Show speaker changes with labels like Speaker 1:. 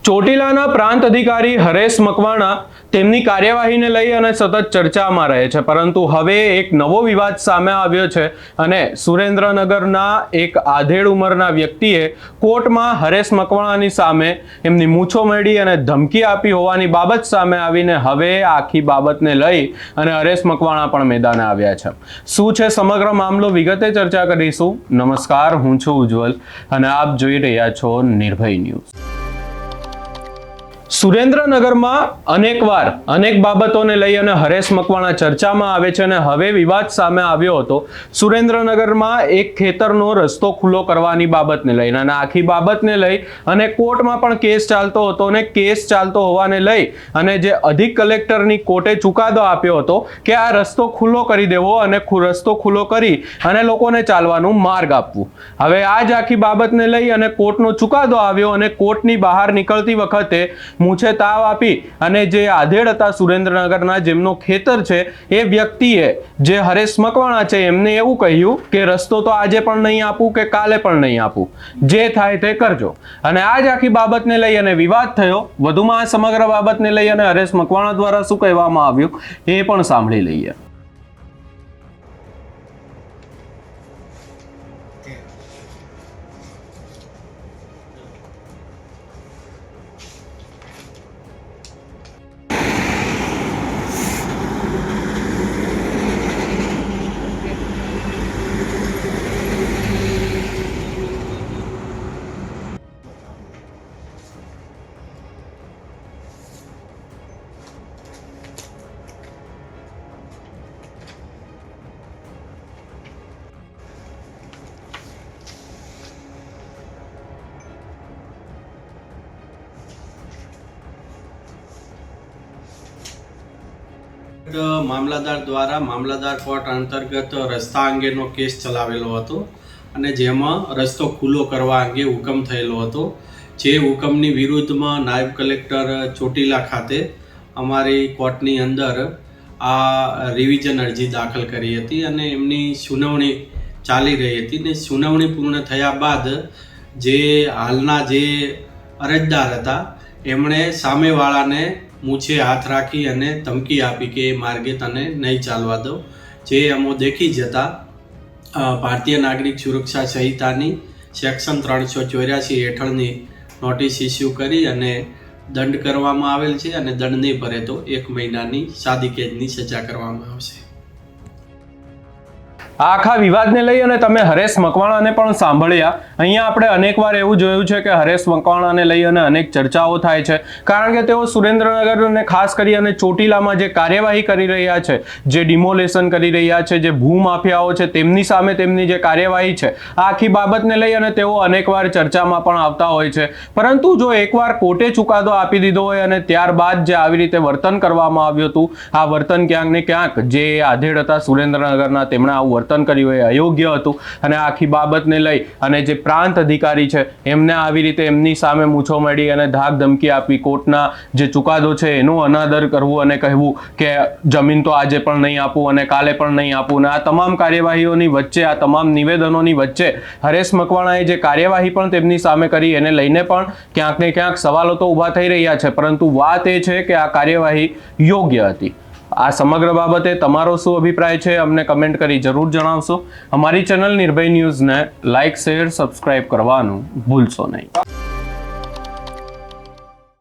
Speaker 1: ચોટીલાના પ્રાંત અધિકારી હરેશ મકવાણા તેમની કાર્યવાહીને લઈ અને સતત ચર્ચામાં રહે છે, પરંતુ હવે એક નવો વિવાદ સામે આવ્યો છે અને સુરેન્દ્રનગરના એક આધેડ ઉંમરના વ્યક્તિએ કોર્ટમાં હરેશ મકવાણાની સામે એમની મૂછો મેળી અને ધમકી આપી હોવાની બાબત સામે આવીને હવે આખી બાબતને લઈ અને હરેશ મકવાણા પણ મેદાને આવ્યા છે। શું છે સમગ્ર મામલો, વિગતે ચર્ચા કરીશું। નમસ્કાર, હું છું ઉજ્જવલ અને આપ જોઈ રહ્યા છો નિર્ભય ન્યૂઝ। સુરેન્દ્રનગરમાં અનેક બાબતોને લઈ અને હરેશ મકવાણા ચર્ચામાં આવે છે અને હવે વિવાદ સામે આવ્યો હતો સુરેન્દ્રનગરમાં એક ખેતરનો રસ્તો ખુલ્લો કરવાની બાબતને લઈને, અને આખી બાબતને લઈ અને કોર્ટમાં પણ કેસ ચાલતો હતો અને કેસ ચાલતો હોવાને લઈ અને જે અધિક કલેક્ટરની કોર્ટે ચુકાદો આપ્યો હતો કે આ રસ્તો ખુલ્લો કરી દેવો અને રસ્તો ખુલ્લો કરી અને લોકોને ચાલવાનું માર્ગ આપવું। હવે આ જ આખી બાબતને લઈ અને કોર્ટનો ચુકાદો આવ્યો અને કોર્ટની બહાર નીકળતી વખતે મૂછે તાવ આપી અને જે આધેડ હતા સુરેન્દ્રનગરના, જેમનો ખેતર છે, એ વ્યક્તિએ જે હરેશ મકવાણા છે એમને એવું કહ્યું કે રસ્તો તો આજે પણ નહીં આપું કે કાલે પણ નહીં આપું, જે થાય તે કરજો। અને આ જ આખી બાબતને લઈ અને વિવાદ થયો। વધુમાં આ સમગ્ર બાબતને લઈ અને હરેશ મકવાણા દ્વારા શું કહેવામાં આવ્યું એ પણ સાંભળી લઈએ।
Speaker 2: મામલતદાર દ્વારા મામલતદાર કોર્ટ અંતર્ગત રસ્તા અંગેનો કેસ ચલાવેલો હતો અને જેમાં રસ્તો ખુલ્લો કરવા અંગે હુકમ થયેલો હતો। જે હુકમની વિરુદ્ધમાં નાયબ કલેક્ટર ચોટીલા ખાતે અમારી કોર્ટની અંદર આ રિવિઝન અરજી દાખલ કરી હતી અને એમની સુનાવણી ચાલી રહી હતી ને સુનાવણી પૂર્ણ થયા બાદ જે હાલના જે અરજદાર હતા એમણે સામેવાળાને મૂછે હાથ રાખી અને ધમકી આપી કે એ માર્ગે તને નહીં ચાલવા દો। જે અમો દેખી જતા ભારતીય નાગરિક સુરક્ષા સંહિતાની સેક્શન 384 હેઠળની નોટિસ ઇસ્યુ કરી અને દંડ કરવામાં આવેલ છે અને દંડ નહીં ભરે તો 1 મહિનાની સાદી કેદની સજા કરવામાં આવશે।
Speaker 1: આ આખા વિવાદને લઈ અને તમે હરેશ મકવાણાને પણ સાંભળ્યા। અહીંયા આપણે અનેકવાર એવું જોયું છે કે હરેશ મકવાણાને લઈ અને અનેક ચર્ચાઓ થાય છે, કારણ કે તેઓ સુરેન્દ્રનગર અને ખાસ કરી અને ચોટીલામાં જે કાર્યવાહી કરી રહ્યા છે, જે ડિમોલેશન કરી રહ્યા છે, જે ભૂમાફિયાઓ છે તેમની સામે તેમની જે કાર્યવાહી છે, આ આખી બાબતને લઈ અને તેઓ અનેકવાર ચર્ચામાં પણ આવતા હોય છે। પરંતુ જો એકવાર કોર્ટે ચુકાદો આપી દીધો હોય અને ત્યારબાદ જે આવી રીતે વર્તન કરવામાં આવ્યું હતું, આ વર્તન ક્યાંક ને ક્યાંક જે આધેડ હતા સુરેન્દ્રનગરના તેમણે આવું વર્તન કર્યું એ અયોગ્ય હતું અને આખી બાબતને લઈ અને જે પ્રાંત અધિકારી છે એમને આવી રીતે એમની સામે મૂછો મળી અને ધાક ધમકી આપી કોર્ટના જે ચુકાદો છે એનો અનાદર કરવું અને કહેવું કે જમીન તો આજે પણ નહીં આપું અને કાલે પણ નહીં આપું, અને આ તમામ કાર્યવાહીઓની વચ્ચે, આ તમામ નિવેદનોની વચ્ચે હરેશ મકવાણાએ જે કાર્યવાહી પણ તેમની સામે કરી એને લઈને પણ ક્યાંક ને ક્યાંક સવાલો તો ઊભા થઈ રહ્યા છે, પરંતુ વાત એ છે કે આ કાર્યવાહી યોગ્ય હતી। આ સમગ્ર બાબતે તમારો શું અભિપ્રાય છે અમને કમેન્ટ કરી જરૂર જણાવશો। અમારી ચેનલ નિર્ભય ન્યૂઝને લાઇક, શેર, સબસ્ક્રાઇબ કરવાનું ભૂલશો નહીં।